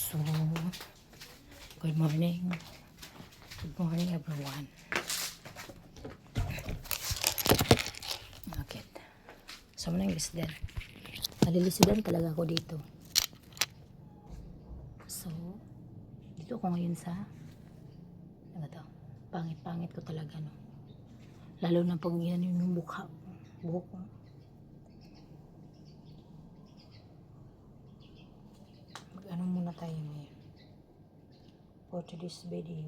So, good morning. Good morning everyone. Okay. So, muna yung lisdan. Nalilisdan talaga ako dito. So, dito ako ngayon sa ano to? Pangit-pangit ko talaga, no? Lalo na pag yan yung buhok ko. Mag-ano muna tayo ngayon for today's video.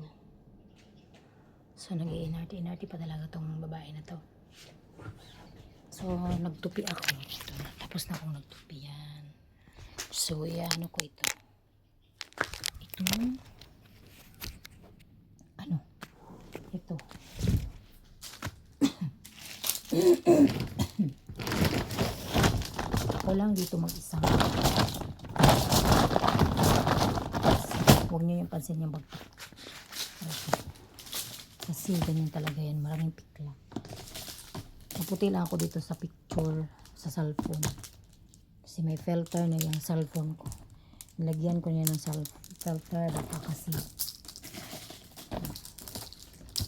So, nag-iinarti-inarti pa talaga tong babae na to. So, nagtupi ako. Ito na. Tapos na akong nagtupi yan. So, ano ko ito? Ito. Ano? Ito. Ako lang dito mag-isa. Huwag niyo yung pansin yung bagpak. Okay. Kasi ganyan talaga yan. Maraming pikla. Maputi lang ako dito sa picture sa cellphone. Kasi may filter na yung cellphone ko. Nilagyan ko niya ng filter. Baka kasi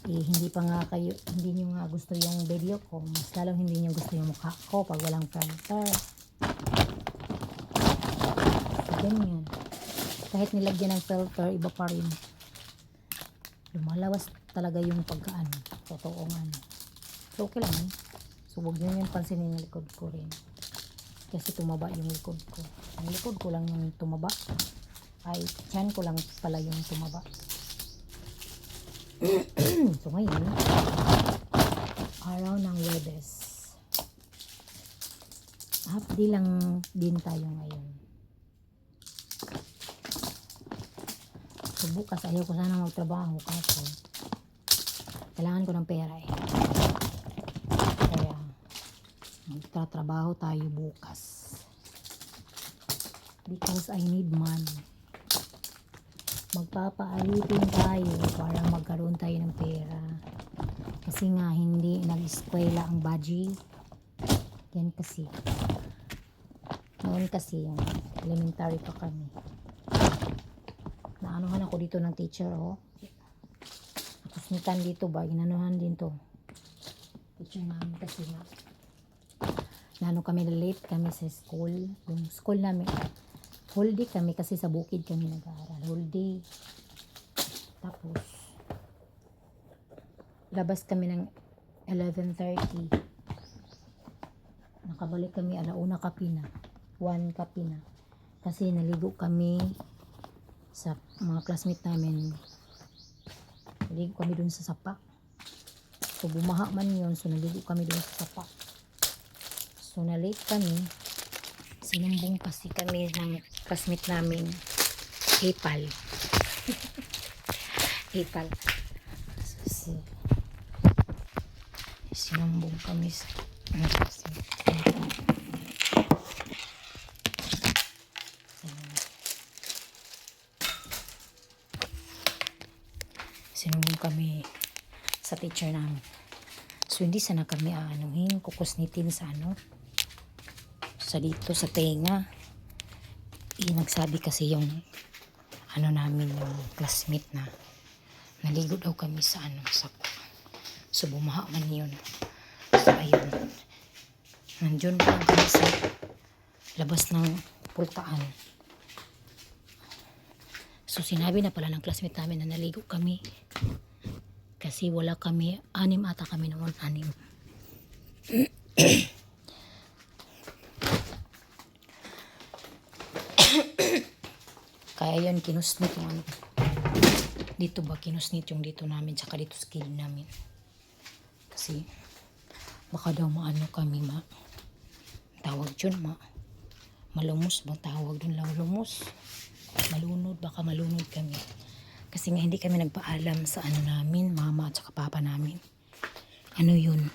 hindi pa nga kayo, hindi nyo nga gusto yung video ko. Mas lalong hindi nyo gusto yung mukha ko pag walang filter. So, ganyan. Kahit nilagyan ng filter, iba pa rin. Lumalawas talaga yung pagkaano. Totoong ano. So, okay lang eh. So, huwag nyo yung pansinin yung likod ko rin. Kasi tumaba yung likod ko. Ang likod ko lang yung tumaba. Ay, tiyan ko lang pala yung tumaba. So, ngayon, araw ng Webes. Half day lang din tayo ngayon. So, bukas ayaw ko sana magtrabaho kasi kailangan ko ng pera eh. Kaya magtatrabaho tayo bukas because I need money. Magpapaalitin tayo para magkaroon tayo ng pera kasi nga hindi nag-eskwela ang baji. Yan kasi noon kasi yung elementary pa kami, naanuhan ako dito ng teacher, oh. Kasmitan dito ba, inanuhan din to teacher namin kasi nga naano kami, late kami sa school. Yung school namin whole day kami kasi sa bukid kami nag-aaral, whole day. Tapos labas kami ng 11:30, nakabalik kami 1:00 kapi na, 1 kapi na, kasi naligo kami sa mga classmate namin. Naligo kami dun sa sapa. So bumaha man yun, so naligo kami dun sa sapa. So na-late kami. Sinumbong kasi kami ng classmate namin, Ipal. Ipal. So, sinumbong kami sa sinumbong kami sa teacher namin. So hindi sana kami aanuhin, kukusnitin sa ano, sa dito sa tenga. Nagsabi kasi yung ano namin, yung classmate na naligo daw kami sa ano, sa so bumaha man yun. So ayun, nandiyon pa lang kami sa labas ng pultaan. So sinabi na pala ng classmate namin na naligo kami kasi wala kami, 6 ata kami noon, 6. Kaya yun, kinusnit yung ano. Dito ba, kinusnit yung dito namin, tsaka dito sa kilid namin. Kasi, baka daw maano kami, tawag yun, malumos bang tawag dun, lumos. Malunod, baka malunod kami. Kasi nga, hindi kami nagpaalam sa ano namin, mama at saka papa namin. Ano yun?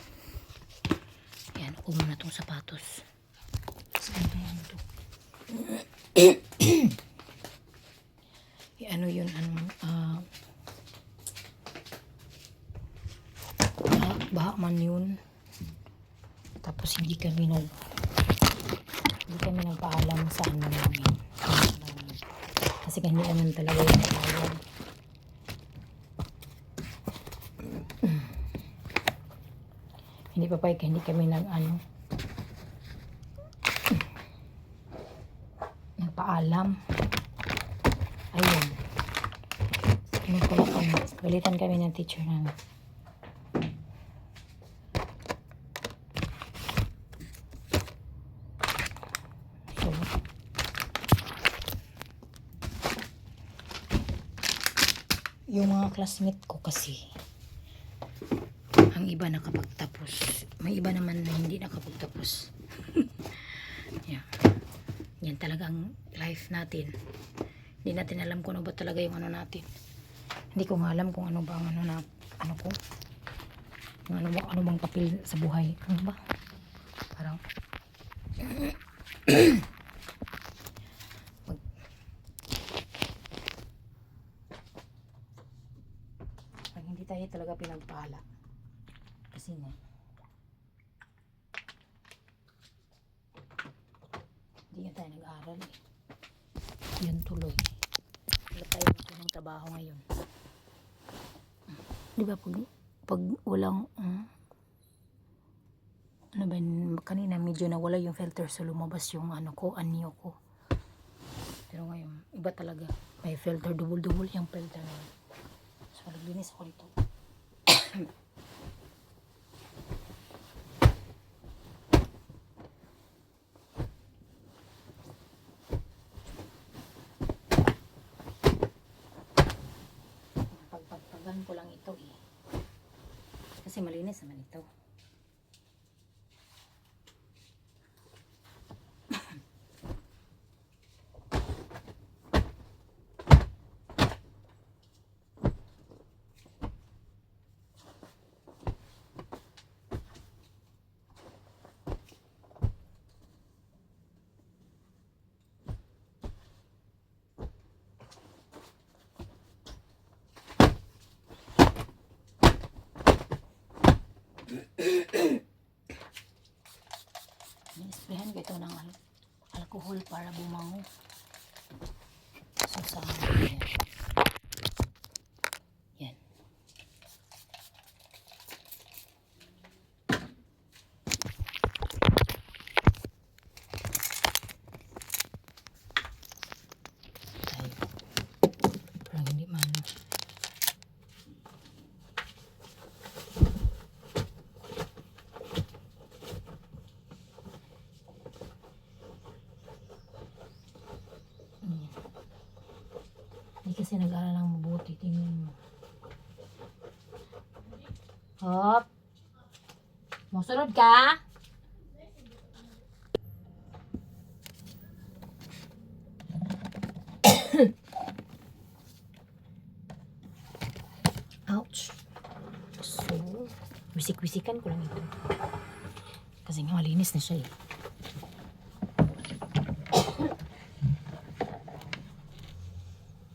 Yan, ako muna tong sapatos. Saan ba yan ito? Ano yun, baha man yun. Tapos hindi kami nagpaalam sa ano namin. Kasi hindi naman talaga yung tawag. Hindi papayag, hindi kami nagpaalam. Ayun. Ano pala kami? Balitan kami ng teacher namin. So, yung mga classmate ko kasi, ang iba nakapagtapos. May iba naman na hindi nakapagtapos. Yeah. Yan talaga ang life natin. Hindi natin alam kung ano ba talaga yung ano natin. Hindi ko nga alam kung ano ba ang ano ko. Kung ano bang papel sa buhay. Ano ba? Parang pag hindi tayo talaga pinagpala. Kasi nga hindi nga tayo nag-aaral eh. Yun tuloy. Wala tayo ng trabaho ngayon. Di ba pag walang ano ba, kanina medyo nawala yung filter so lumabas yung anyo ko. Pero ngayon, iba talaga. May filter, double yung filter ngayon. So, naglinis ako dito. Pagpagpagan ko lang ito eh. Kasi malinis naman ito. Nisprehan ko ito ng alcohol para bumango. So, sa yan. Yan. Ay. Parang hindi maano. Hindi kasi nag-aaral ng mabuti. Tingnan mo. Hop! Masunod ka? Ouch! So, wisik-wisikan ko lang ito. Kasi nga malinis na siya eh.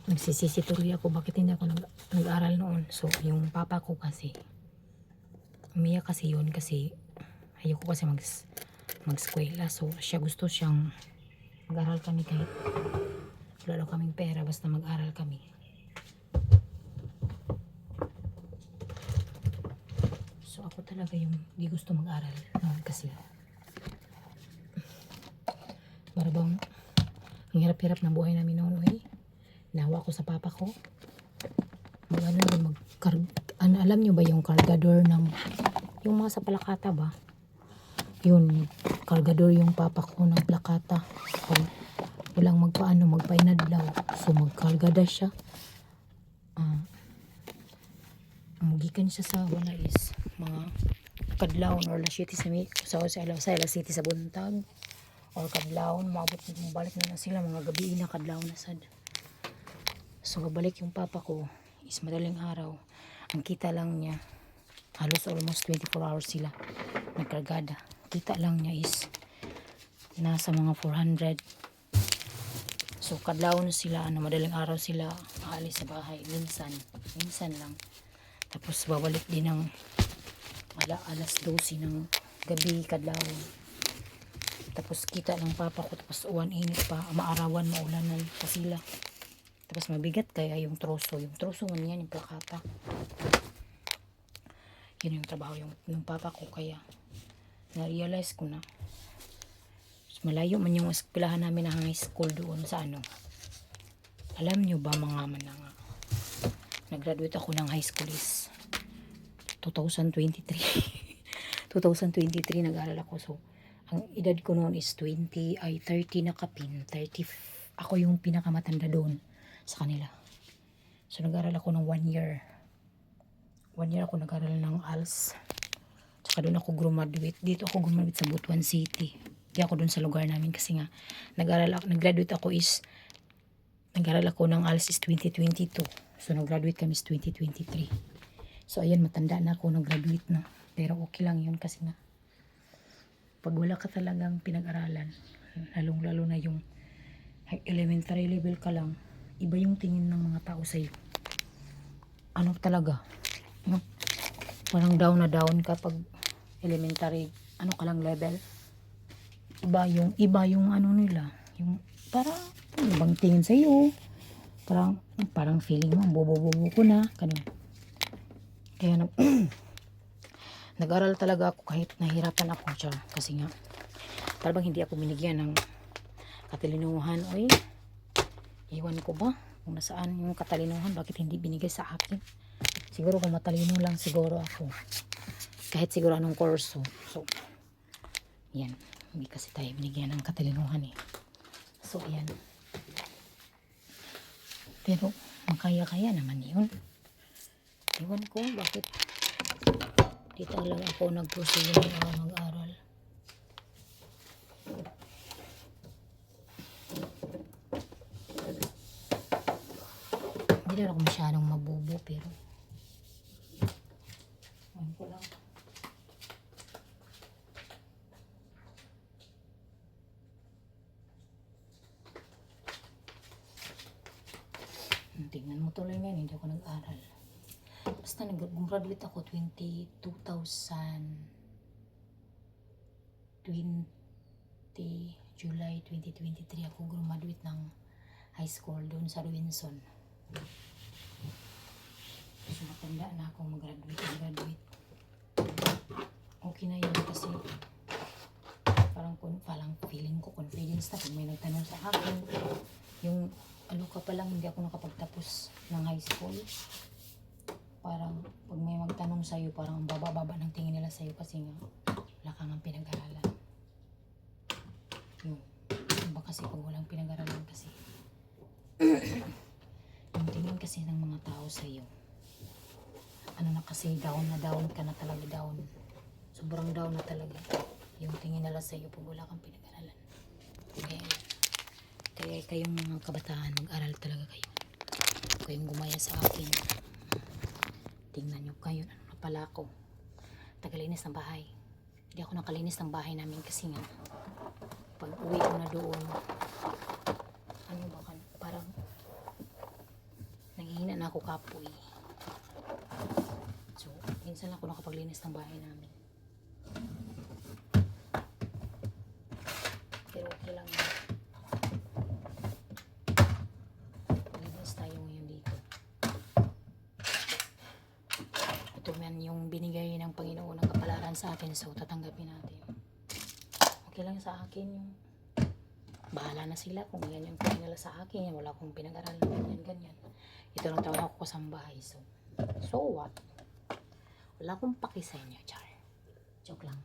Nagsisisi tuloy ako bakit hindi ako nag-aral noon. So, yung papa ko kasi umiyak kasi yun kasi ayoko kasi mag-eskwela. So, siya gusto siyang mag-aral kami kahit wala daw kaming pera basta mag-aral kami. So, ako talaga yung di gusto mag-aral noon kasi para bang ang hirap-hirap na buhay namin noon eh. Nawa ko sa papa ko. Alam nyo ba yung kargador ng yung mga sa Plakata ba? Yun, kargador yung papa ko ng Plakata. Pag walang magpainadlaw. So magkargada siya. Magikan siya sa wala is mga kadlawon or la city sa city sa buntag or kadlawon mabalik na sila mga gabi na kadlawon na sad. So, babalik yung papa ko is madaling araw. Ang kita lang niya, halos almost 24 hours sila nagkargada. Kita lang niya is nasa mga 400. So, kadlaw na sila, madaling araw sila aalis sa bahay. Minsan lang. Tapos, babalik din ng alas 12 ng gabi, kadlaw. Tapos, kita ng papa ko. Tapos, uwan init pa, maarawan, maulanan pa sila. Tapos mabigat kaya yung troso. Yung troso man yan, yung plakata. Yun yung trabaho ng papa ko. Kaya na-realize ko na malayo man yung eskwelahan namin na high school doon sa ano. Alam nyo ba mga mananga, nag-graduate ako ng high school is 2023. 2023 nag-aral ako. So, ang edad ko noon is 30 na kapin. 30, ako yung pinakamatanda doon sa kanila. So, nag-aral ako ng 1 year. 1 year ako nag-aral ng ALS. Tsaka doon ako graduate. Dito ako graduate sa Butuan City. Di ako doon sa lugar namin kasi nga nag-graduate ako is nag-aral ako ng ALS is 2022. So, nag-graduate kami is 2023. So, ayan, matanda na ako, nag-graduate na. Pero okay lang yun kasi nga pag wala ka talagang pinag-aralan, lalong-lalo na yung elementary level ka lang, iba yung tingin ng mga tao sa'yo. Ano talaga? No? Parang down na down kapag elementary, ano ka lang level. Iba yung ano nila. Yung parang, ibang tingin sa'yo. Parang feeling mo, bobo-bobo ko na. Ganun. Kaya nag-aral talaga ako kahit nahirapan ako siya. Kasi nga, talagang hindi ako binigyan ng katalinuhan. Oy, iwan ko ba kung nasaan yung katalinuhan, bakit hindi binigay sa akin? Siguro kung matalino lang siguro ako, kahit siguro anong kurso. So, yan, hindi kasi tayo binigyan ng katalinuhan eh. So, yan. Pero, makaya-kaya naman yun. Iwan ko, bakit dito lang ako nag-proceed mag-aral. Hindi na ako masyadong mabubo, pero iwan ko lang. Tingnan mo tuloy ngayon, hindi ako nag-aral. Basta nag-graduate ako 2020 July 2023 ako graduate ng high school doon sa Robinson. So matanda na akong mag-graduate. Okay na yun kasi parang feeling ko confidence na pag may nagtanong sa akin. Yung ano ka pa lang, hindi ako nakapagtapos ng high school. Parang pag may magtanong sa'yo, parang baba-baba ng tingin nila sa'yo kasi nga wala kang ang pinag-aralan. Yun. Iba kasi pag walang pinag-aralan kasi yung tingin kasi ng mga tao sa'yo, ano na kasi, down na down ka na talaga, down. Sobrang down na talaga yung tingin nila sa'yo pag wala kang pinag-aralan. Kaya kayong mga kabataan, mag-aral talaga kayo. Kayong gumaya sa akin. Tingnan nyo kayo, ano na pala ako. Tagalinis ng bahay. Hindi ako nakalinis ng bahay namin kasi nga pag uwi ko na doon, ano ba, parang nanghihina na ako kapoy. So, minsan ako nakapaglinis ng bahay namin. Pero okay lang na. Linis tayo ngayon dito. Ito man yung binigay ng Panginoon ng kapalaran sa atin, so tatanggapin natin. Okay lang sa akin yung bahala na sila kung yan yung tingin nila sa akin, wala akong pinag-aralan, ganyan. Ito lang trabaho ko sa bahay, so what? Wala akong paki sa inyo, char. Joke lang.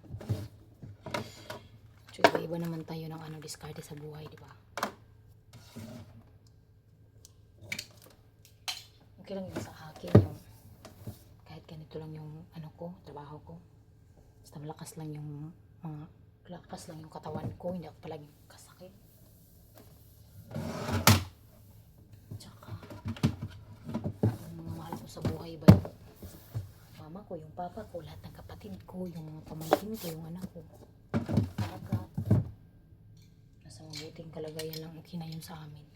So iba naman tayo ng diskarte sa buhay, di ba? Okay lang yun sa akin yung kahit ganito lang yung trabaho ko. Basta malakas lang yung katawan ko, hindi ako palagi kasakit. Tsaka yung mga mahal ko sa buhay ba yung mama ko, yung papa ko, lahat ng kapatid ko, yung mga pamangkin ko, yung anak ko. Talaga nasa mabuting kalagayan lang, okay na yun sa amin.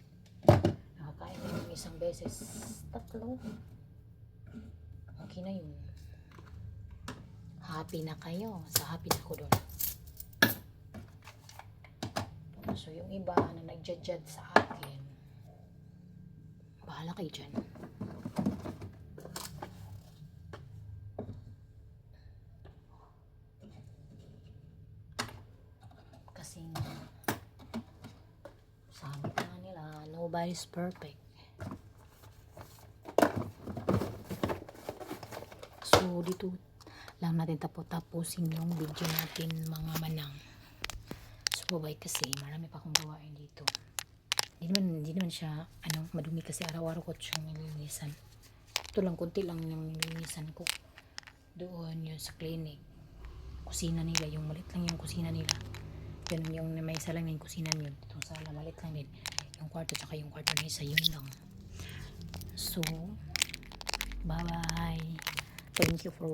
Nakakain na yung isang beses, 3. Okay na yun. Happy na kayo. Sa happy na ako doon. So yung iba na nag-judge sa akin, Bahala kayo dyan. Kasi nga, sabi pa nga nila, nobody's perfect. So, dito lang natin tapusin yung video natin mga manang. So, bye kasi marami pa akong gawain dito. Hindi naman siya, madumi kasi araw-araw ko siyang nilinisan. Ito lang, konti lang yung nilinisan ko. Doon yun sa clinic. Kusina nila, yung malit lang yung kusina nila. Yun, yung may isa lang yung kusina yun. Itong sala, malit lang din. Yung kwarto, tsaka yung kwarto na isa, yun lang. So, bye-bye. Thank you for